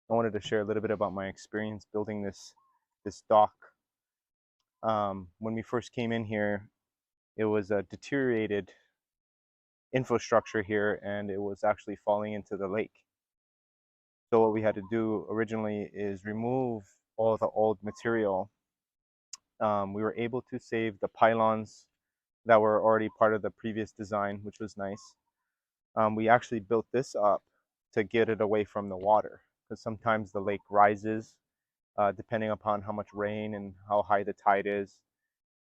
I wanted to share a little bit about my experience building this dock. When we first came in here, it was a deteriorated infrastructure here, and it was actually falling into the lake. So what we had to do originally is remove all the old material. We were able to save the pylons that were already part of the previous design, which was nice. We actually built this up to get it away from the water, because sometimes the lake rises depending upon how much rain and how high the tide is.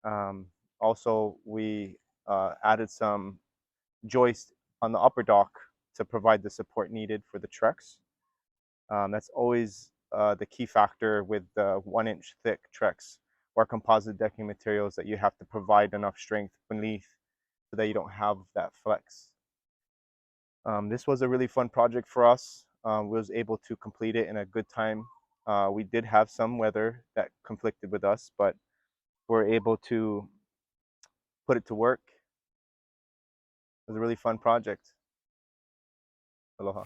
Um, Also, we added some joist on the upper dock to provide the support needed for the Trex. That's always the key factor with the 1-inch thick Trex or composite decking materials, that you have to provide enough strength beneath so that you don't have that flex. This was a really fun project for us. We was able to complete it in a good time. We did have some weather that conflicted with us, but we're able to put it to work. It was a really fun project. Aloha.